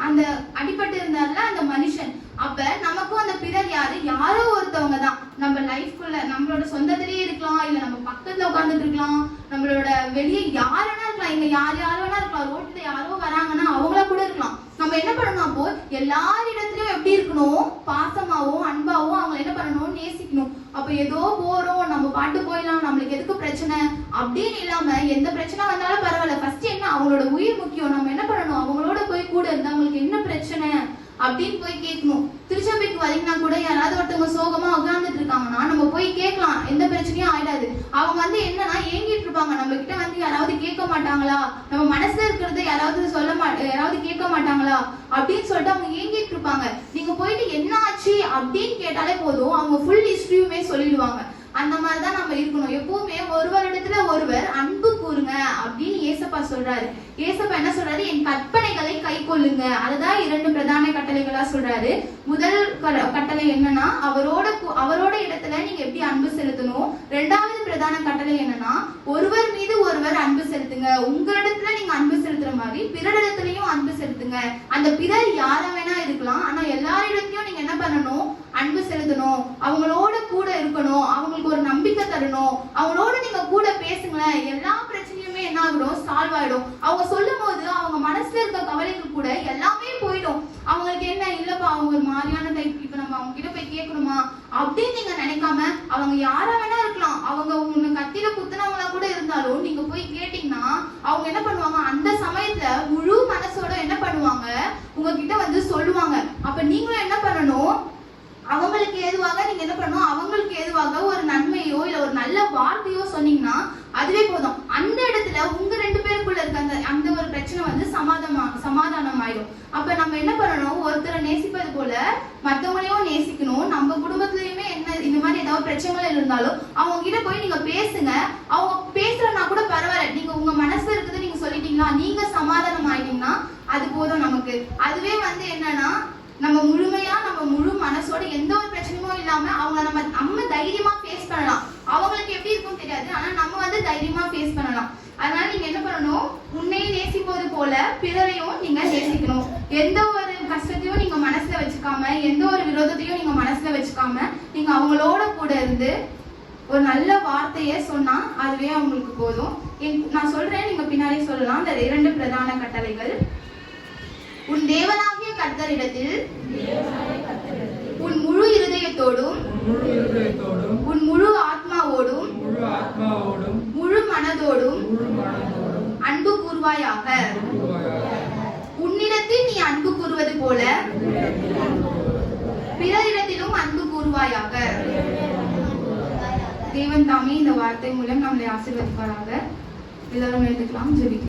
அந்த அடிபட்டு இருந்தார்ல அந்த மனுஷன். அப்ப நமக்கும் அந்த பிறர் யாரு, யாரோ ஒருத்தவங்க தான். நம்ம லைஃப்குள்ள நம்மளோட சொந்தத்திலேயே இருக்கலாம், இல்ல நம்ம பக்கத்துல உட்கார்ந்துட்டு இருக்கலாம், நம்மளோட வெளியே யாருன்னா இருக்கலாம், இங்க யார் வேணா இருக்கலாம், ரோட்ல யாரோ வராங்கன்னா அவங்களா கூட இருக்கலாம். நம்ம என்ன பண்ணணும், அப்போ எல்லாரிடத்துலயும் எப்படி இருக்கணும், பாசமாவும் அன்பாவும் அவங்க என்ன பண்ணணும், நேசிக்கணும். அப்ப ஏதோ போறோம் நம்ம பாட்டு போயிடலாம், நம்மளுக்கு எதுக்கு பிரச்சனை அப்படின்னு இல்லாம எந்த பிரச்சனை வந்தாலும் பரவாயில்ல, ஃபர்ஸ்ட் என்ன அவங்களோட உயிர் முக்கியம். நம்ம என்ன பண்ணணும், அவங்களோட போய் கூட இருந்து அவங்களுக்கு என்ன பிரச்சனை அப்படின்னு போய் கேட்கணும். திருச்சபைக்கு வரீங்கன்னா கூட யாராவது ஒருத்தவங்க சோகமா உட்கார்ந்துட்டு இருக்காங்கன்னா நம்ம போய் கேட்கலாம், எந்த பிரச்சனையும் ஆயிடாது. அவங்க வந்து என்னன்னா ஏங்கிட்டு இருப்பாங்க, நம்ம கிட்ட வந்து யாராவது கேட்க மாட்டாங்களா, நம்ம மனசுல இருக்கிறத யாராவது கேட்க மாட்டாங்களா அப்படின்னு சொல்லிட்டு அவங்க ஏங்கிட்டு இருப்பாங்க. நீங்க போயிட்டு என்ன ஆச்சு அப்படின்னு கேட்டாலே போதும், அவங்க ஃபுல் ஹிஸ்டரியுமே சொல்லிடுவாங்க. அந்த மாதிரிதான் நம்ம இருக்கணும். எப்பவுமே ஒருவரிடத்துல ஒருவர் அன்பு கூறுங்க அப்படின்னு ஏசப்பா சொல்றாரு. ஏசப்பா என்ன சொல்றாரு, என் கற்பனைகளை கை கொள்ளுங்க, அதுதான் 2 பிரதான கட்டளை. கட்டளைகளா சொல்றாரு. முதல் கட்டளை என்னன்னா அவரோட இடத்துல நீங்க எப்படி அன்பு செலுத்தணும். இரண்டாவது பிரதான கட்டளை என்னன்னா ஒருவர் மீது ஒருவர் அன்பு செலுத்துங்க. உங்களிடத்துல நீங்க அன்பு செலுத்துற மாதிரி பிறரிடத்துலயும் அன்பு செலுத்துங்க. அந்த பிறர் யார வேணா இருக்கலாம், ஆனா எல்லாரிடத்தையும் நீங்க என்ன பண்ணணும், அன்பு செலுத்தணும். அவங்களோட கூட இருக்கணும், அவங்களுக்கு ஒரு நம்பிக்கை தரணும், அவங்களோட நீங்க கூட பேசுங்களேன். எல்லா பிரச்சனையுமே என்ன ஆகிடும், சால்வ் ஆயிடும். அவங்க சொல்லும் போது அவங்க மனசுல இருக்க கவலைகள் கூட எல்லாமே போயிடும். அவங்களுக்கு என்ன, இல்லப்பா அவங்க ஒரு மாதிரியான டைப், இப்ப நம்ம அவங்க கிட்ட போய் கேட்கணுமா அப்படின்னு நீங்க நினைக்காம, அவங்க யாரா வேணா இருக்கலாம், அவங்க உங்க கத்தியில குத்துனவங்களா கூட இருந்தாலும் நீங்க போய் கேட்டீங்கன்னா அவங்க என்ன பண்ணுவாங்க, அந்த சமயத்துல முழு மனசோட என்ன பண்ணுவாங்க, உங்ககிட்ட வந்து சொல்லுவாங்க. அப்ப நீங்களும் என்ன பண்ணணும், அவங்களுக்கு ஏதுவாக நீங்க என்ன பண்ணணும், அவங்களுக்கு ஏதுவாக ஒரு நன்மையோ இல்ல ஒரு நல்ல வார்த்தையோ சொன்னீங்கன்னா அதுவே போதும். அந்த இடத்துல உங்க ரெண்டு பேருக்குள்ள இருக்க அந்த ஒரு பிரச்சனை வந்து சமாதானம் ஆயிடும். அப்ப நம்ம என்ன பண்ணணும், ஒருத்தரை நேசிப்பது போல மத்தவங்களையும் நேசிக்கணும். நம்ம குடும்பத்திலயுமே என்ன இந்த மாதிரி ஏதாவது பிரச்சனைகள் இருந்தாலும் அவங்க கிட்ட போய் நீங்க பேசுங்க. அவங்க பேசுறனா கூட பரவாயில்ல, நீங்க உங்க மனசுல இருக்குது நீங்க சொல்லிட்டீங்களா, நீங்க சமாதானம் ஆயிட்டீங்கன்னா அது போதும் நமக்கு. அதுவே வந்து என்னன்னா நம்ம முழுமையா நம்ம முழு மனசோட எந்த ஒரு பிரச்சனையும் இல்லாம அவங்க நம்ம தைரியமா ஃபேஸ் பண்ணலாம். அவங்களுக்கு எப்படி இருக்கும் தெரியாது, ஆனா நம்ம வந்து தைரியமா ஃபேஸ் பண்ணலாம். அதனால நீங்க என்ன பண்ணணும், உன்னையை நேசிப்பது போல பிறரையும் நீங்க நேசிக்கணும். எந்த ஒரு கஷ்டத்தையும் நீங்க மனசுல வச்சுக்காம, எந்த ஒரு விரோதத்தையும் நீங்க மனசுல வச்சுக்காம, நீங்க அவங்களோட கூட இருந்து ஒரு நல்ல வார்த்தையை சொன்னா அதுவே அவங்களுக்கு போதும். நான் சொல்றேன், நீங்க பின்னாடி சொல்லலாம். அந்த 2 பிரதான கட்டளைகள். உன் தேவனாகிய கர்த்தரிடத்தில் உன் முழு இருதயத்தோடும் உன் முழு ஆத்மாவோடும் முழு மனதோடும் அன்பு கூர்வாயாக. உன்னிடத்தில் நீ அன்பு கூறுவது போல பிறரிடத்திலும் அன்பு கூர்வாயாக. தேவன் தாமே இந்த வார்த்தை மூலம் நம்மளை ஆசீர்வதிப்பாராக. எல்லாரும் எழுதுக்கலாம், ஜெபிக்கலாம்.